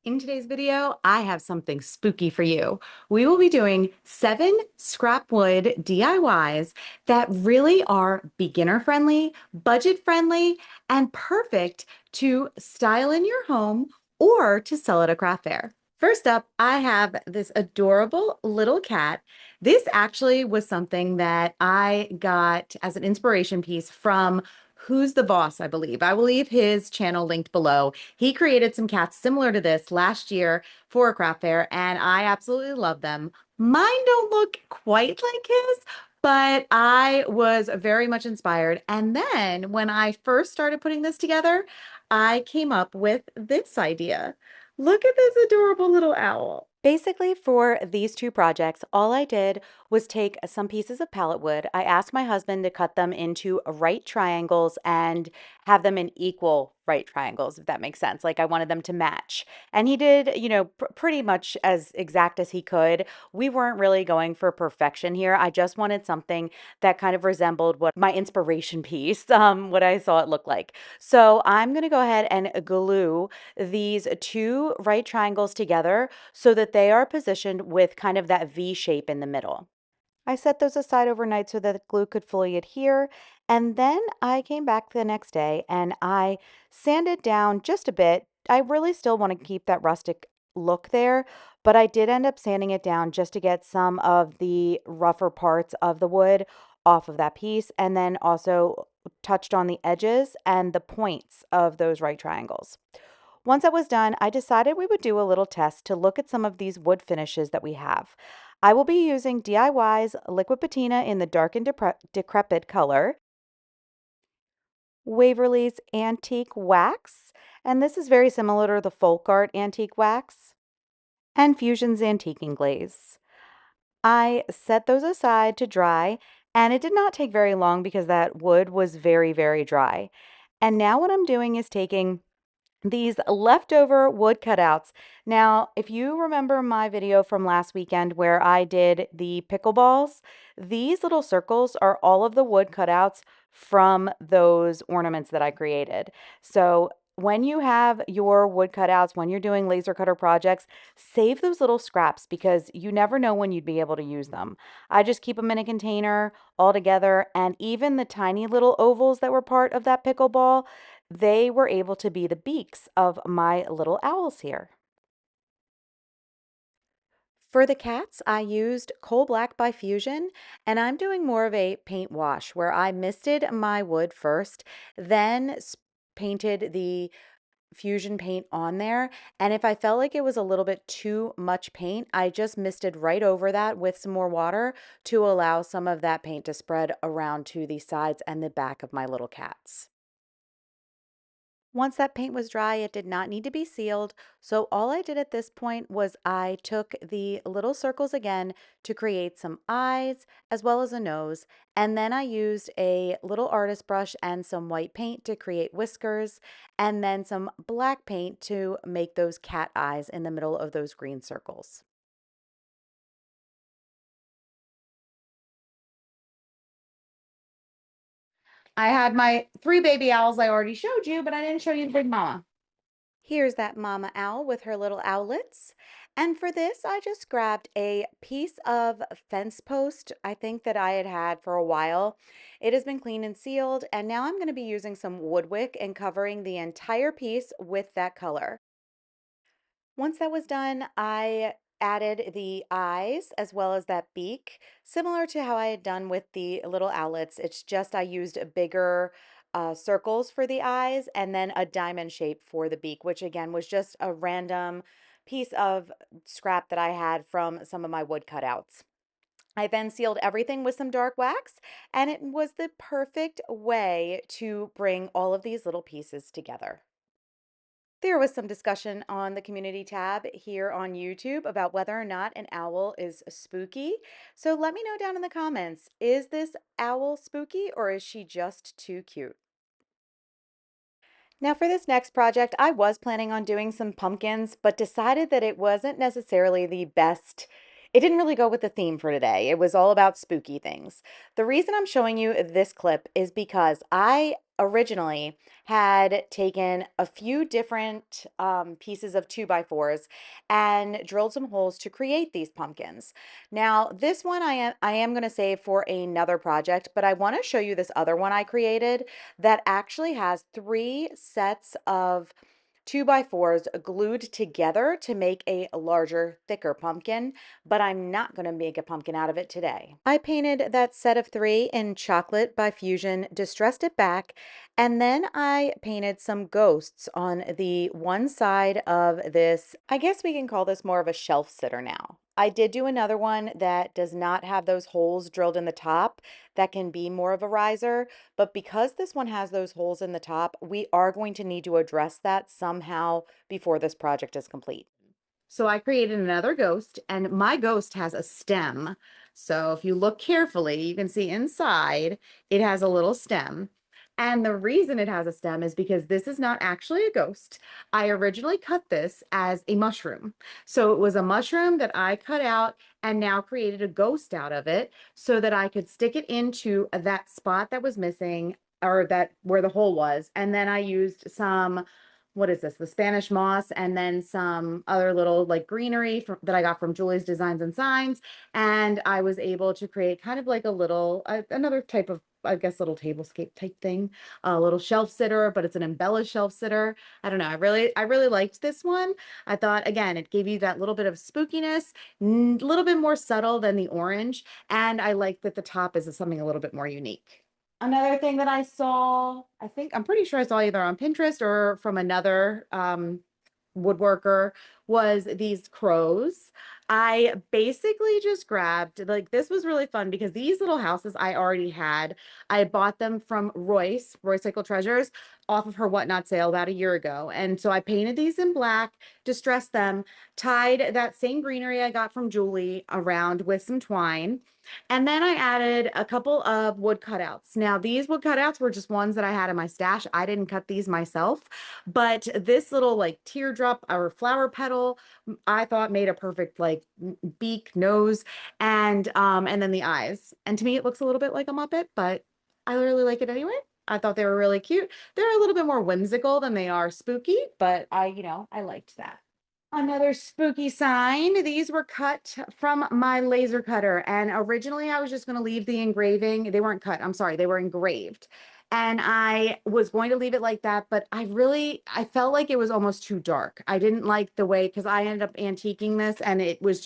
In today's video, I have something spooky for you. We will be doing 7 scrap wood DIYs that really are beginner friendly, budget friendly, and perfect to style in your home or to sell at a craft fair. First up, I have this adorable little cat. This actually was something that I got as an inspiration piece from Who's the Boss, I believe. I will leave his channel linked below. He created some cats similar to this last year for a craft fair, and I absolutely love them. Mine don't look quite like his, but I was very much inspired. And then when I first started putting this together, I came up with this idea. Look at this adorable little owl. Basically, for these two projects, all I did was take some pieces of pallet wood. I asked my husband to cut them into right triangles and have them in equal right triangles, if that makes sense. Like I wanted them to match. And he did, pretty much as exact as he could. We weren't really going for perfection here. I just wanted something that kind of resembled what my inspiration piece, what I saw it look like. So I'm going to go ahead and glue these two right triangles together so that they are positioned with kind of that V shape in the middle. I set those aside overnight so that the glue could fully adhere. And then I came back the next day and I sanded down just a bit. I really still want to keep that rustic look there, but I did end up sanding it down just to get some of the rougher parts of the wood off of that piece, and then also touched on the edges and the points of those right triangles. Once that was done, I decided we would do a little test to look at some of these wood finishes that we have. I will be using DIY's liquid patina in the dark and decrepit color, Waverly's antique wax, and this is very similar to the folk art antique wax, and Fusion's antiquing glaze. I set those aside to dry, and it did not take very long because that wood was very, very dry. And now what I'm doing is taking these leftover wood cutouts. Now, if you remember my video from last weekend where I did the pickleballs, these little circles are all of the wood cutouts from those ornaments that I created. So when you have your wood cutouts, when you're doing laser cutter projects, save those little scraps because you never know when you'd be able to use them. I just keep them in a container all together, and even the tiny little ovals that were part of that pickleball, they were able to be the beaks of my little owls here. For the cats, I used Coal Black by Fusion, and I'm doing more of a paint wash where I misted my wood first, then painted the Fusion paint on there. And if I felt like it was a little bit too much paint, I just misted right over that with some more water to allow some of that paint to spread around to the sides and the back of my little cats. Once that paint was dry, it did not need to be sealed. So all I did at this point was I took the little circles again to create some eyes as well as a nose. And then I used a little artist brush and some white paint to create whiskers, and then some black paint to make those cat eyes in the middle of those green circles. I had my 3 baby owls I already showed you, but I didn't show you the big mama. Here's that mama owl with her little owlets. And for this, I just grabbed a piece of fence post, I think that I had had for a while. It has been cleaned and sealed, and now I'm going to be using some wood wick and covering the entire piece with that color. Once that was done, I added the eyes as well as that beak, similar to how I had done with the little owlets. It's just I used bigger circles for the eyes and then a diamond shape for the beak, which again was just a random piece of scrap that I had from some of my wood cutouts. I then sealed everything with some dark wax, and it was the perfect way to bring all of these little pieces together. There was some discussion on the community tab here on YouTube about whether or not an owl is spooky. So let me know down in the comments, is this owl spooky or is she just too cute? Now for this next project, I was planning on doing some pumpkins, but decided that it wasn't necessarily the best. It didn't really go with the theme for today. It was all about spooky things. The reason I'm showing you this clip is because I originally had taken a few different pieces of 2x4s and drilled some holes to create these pumpkins. Now, this one I am going to save for another project, but I want to show you this other one I created that actually has 3 sets of 2x4s glued together to make a larger, thicker pumpkin, but I'm not going to make a pumpkin out of it today. I painted that set of 3 in chocolate by Fusion, distressed it back, and then I painted some ghosts on the one side of this. I guess we can call this more of a shelf sitter now. I did do another one that does not have those holes drilled in the top that can be more of a riser, but because this one has those holes in the top, we are going to need to address that somehow before this project is complete. So I created another ghost, and my ghost has a stem. So if you look carefully, you can see inside it has a little stem. And the reason it has a stem is because this is not actually a ghost. I originally cut this as a mushroom. So it was a mushroom that I cut out and now created a ghost out of it so that I could stick it into that spot that was missing, or that where the hole was. And then I used some, what is this? The Spanish moss, and then some other little like greenery that I got from Julie's Designs and Signs. And I was able to create kind of like a little, another type of, I guess, little tablescape type thing, a little shelf sitter, but it's an embellished shelf sitter. I don't know. I really liked this one. I thought, again, it gave you that little bit of spookiness, a little bit more subtle than the orange. And I like that the top is something a little bit more unique. Another thing that I saw, I'm pretty sure I saw either on Pinterest or from another woodworker, was these crows. I basically just grabbed, like, this was really fun because these little houses I already had. I bought them from Royce Cycle Treasures, off of her Whatnot sale about a year ago. And so I painted these in black, distressed them, tied that same greenery I got from Julie around with some twine. And then I added a couple of wood cutouts. Now, these wood cutouts were just ones that I had in my stash. I didn't cut these myself, but this little like teardrop or flower petal, I thought made a perfect like beak, nose, and then the eyes. And to me, it looks a little bit like a Muppet, but I really like it anyway. I thought they were really cute. They're a little bit more whimsical than they are spooky, but I liked that. Another spooky sign. These were cut from my laser cutter. And originally I was just going to leave the engraving. They weren't cut. I'm sorry. They were engraved. And I was going to leave it like that, but I felt like it was almost too dark. I didn't like the way, because I ended up antiquing this and it was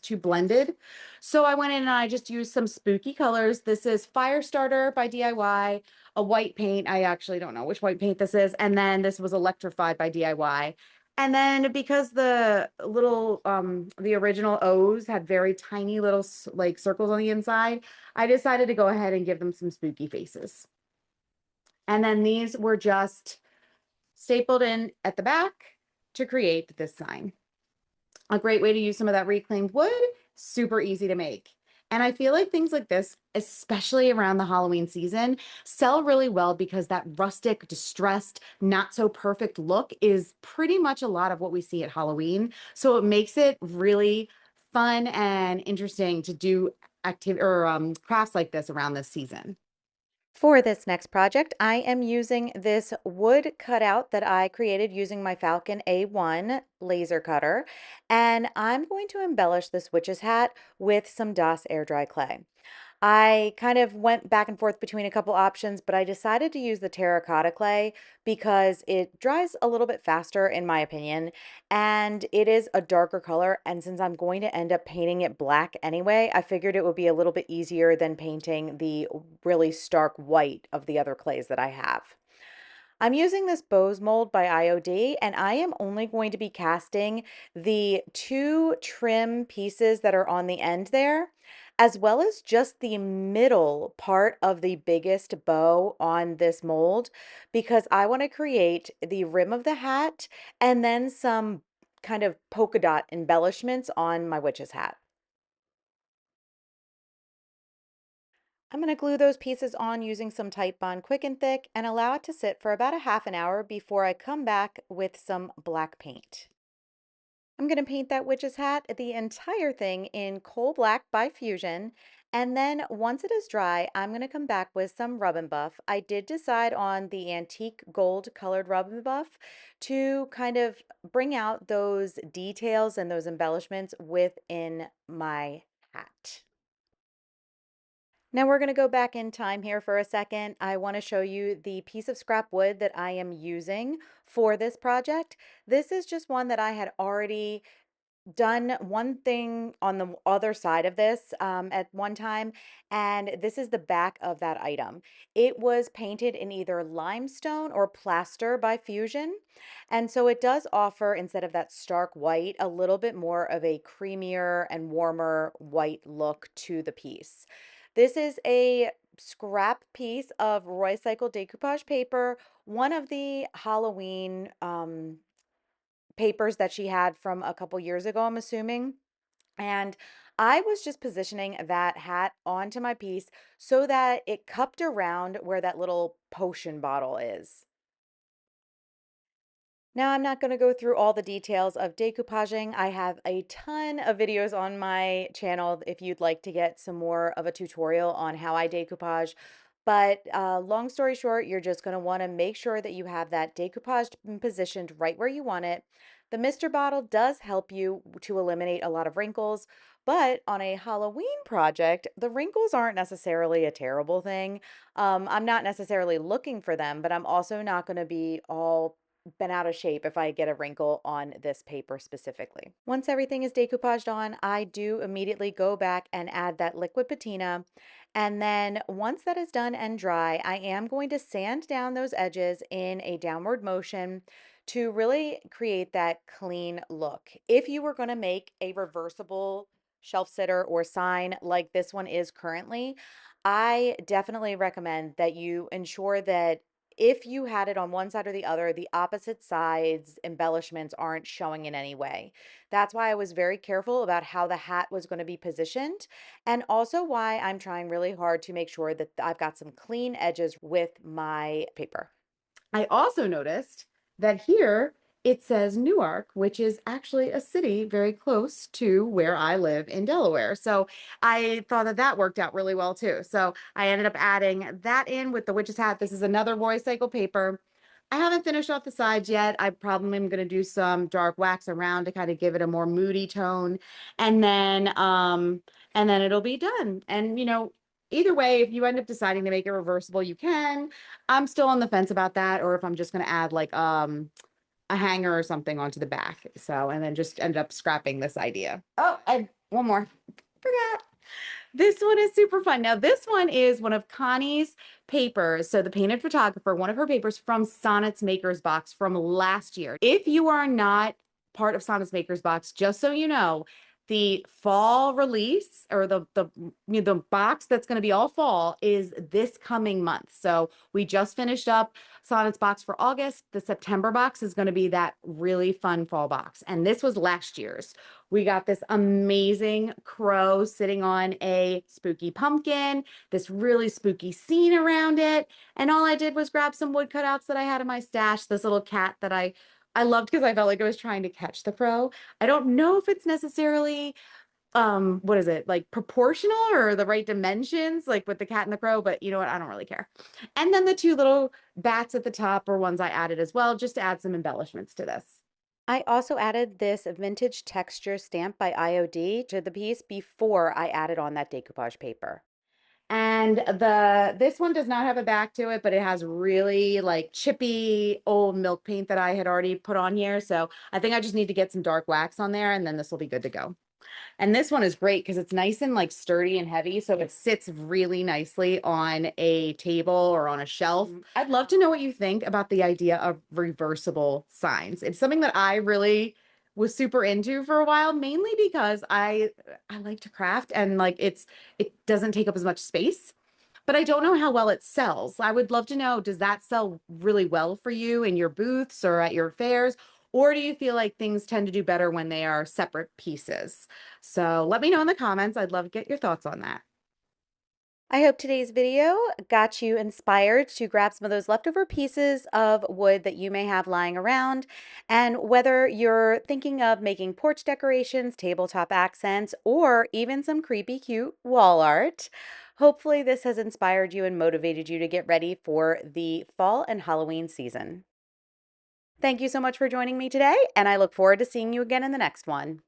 too blended. So I went in and I just used some spooky colors. This is Firestarter by DIY, a white paint. I actually don't know which white paint this is. And then this was Electrified by DIY. And then because the original O's had very tiny little like circles on the inside, I decided to go ahead and give them some spooky faces. And then these were just stapled in at the back to create this sign. A great way to use some of that reclaimed wood, super easy to make. And I feel like things like this, especially around the Halloween season, sell really well because that rustic, distressed, not so perfect look is pretty much a lot of what we see at Halloween. So it makes it really fun and interesting to do activity or crafts like this around this season. For this next project, I am using this wood cutout that I created using my Falcon A1 laser cutter, and I'm going to embellish this witch's hat with some Das air dry clay. I kind of went back and forth between a couple options, but I decided to use the terracotta clay because it dries a little bit faster, in my opinion, and it is a darker color. And since I'm going to end up painting it black anyway, I figured it would be a little bit easier than painting the really stark white of the other clays that I have. I'm using this Bose mold by IOD, and I am only going to be casting the 2 trim pieces that are on the end there, as well as just the middle part of the biggest bow on this mold, because I want to create the rim of the hat and then some kind of polka dot embellishments on my witch's hat. I'm going to glue those pieces on using some Titebond Quick and Thick and allow it to sit for about a half an hour before I come back with some black paint. I'm going to paint that witch's hat, the entire thing, in Coal Black by Fusion, And then once it is dry, I'm going to come back with some Rub and Buff. I did decide on the antique gold colored Rub and Buff to kind of bring out those details and those embellishments within my hat. Now we're going to go back in time here for a second. I want to show you the piece of scrap wood that I am using for this project. This is just one that I had already done one thing on the other side of this at one time, and this is the back of that item. It was painted in either limestone or plaster by Fusion, and so it does offer, instead of that stark white, a little bit more of a creamier and warmer white look to the piece. This is a scrap piece of Roycycle decoupage paper, one of the Halloween papers that she had from a couple years ago, I'm assuming. And I was just positioning that hat onto my piece so that it cupped around where that little potion bottle is. Now, I'm not going to go through all the details of decoupaging. I have a ton of videos on my channel if you'd like to get some more of a tutorial on how I decoupage. But long story short, you're just going to want to make sure that you have that decoupaged and positioned right where you want it. The Mister bottle does help you to eliminate a lot of wrinkles, but on a Halloween project, the wrinkles aren't necessarily a terrible thing. I'm not necessarily looking for them, but I'm also not going to be all been out of shape if I get a wrinkle on this paper specifically. Once everything is decoupaged on, I do immediately go back and add that liquid patina. And then once that is done and dry, I am going to sand down those edges in a downward motion to really create that clean look. If you were going to make a reversible shelf sitter or sign like this one is currently, I definitely recommend that you ensure that if you had it on one side or the other, the opposite sides embellishments aren't showing in any way. That's why I was very careful about how the hat was going to be positioned, and also why I'm trying really hard to make sure that I've got some clean edges with my paper. I also noticed that here it says Newark, which is actually a city very close to where I live in Delaware. So I thought that that worked out really well too. So I ended up adding that in with the witch's hat. This is another Roy Cycle paper. I haven't finished off the sides yet. I probably am going to do some dark wax around to kind of give it a more moody tone. And then it'll be done. And either way, if you end up deciding to make it reversible, you can. I'm still on the fence about that, or if I'm just gonna add like a hanger or something onto the back. So, and then just end up scrapping this idea. Oh, I one more. Forgot. This one is super fun. Now, this one is one of Connie's papers. So, the painted photographer, one of her papers from Sonnet's Maker's Box from last year. If you are not part of Sonnet's Maker's Box, just so you know, the fall release or the box that's going to be all fall is this coming month. So we just finished up Sonnet's box for August. The September box is going to be that really fun fall box. And this was last year's. We got this amazing crow sitting on a spooky pumpkin, this really spooky scene around it. And all I did was grab some wood cutouts that I had in my stash, this little cat that I loved because I felt like I was trying to catch the crow. I don't know if it's necessarily what is it, like proportional or the right dimensions, like with the cat and the crow, but you know what? I don't really care. And then the two little bats at the top are ones I added as well, just to add some embellishments to this. I also added this vintage texture stamp by IOD to the piece before I added on that decoupage paper. And this one does not have a back to it, but it has really like chippy old milk paint that I had already put on here. So I think I just need to get some dark wax on there and then this will be good to go. And this one is great because it's nice and like sturdy and heavy. So it sits really nicely on a table or on a shelf. I'd love to know what you think about the idea of reversible signs. It's something that I really was super into for a while, mainly because I like to craft and like it doesn't take up as much space. But I don't know how well it sells. I would love to know, does that sell really well for you in your booths or at your fairs? Or do you feel like things tend to do better when they are separate pieces? So let me know in the comments. I'd love to get your thoughts on that. I hope today's video got you inspired to grab some of those leftover pieces of wood that you may have lying around. And whether you're thinking of making porch decorations, tabletop accents, or even some creepy cute wall art, hopefully this has inspired you and motivated you to get ready for the fall and Halloween season. Thank you so much for joining me today, and I look forward to seeing you again in the next one.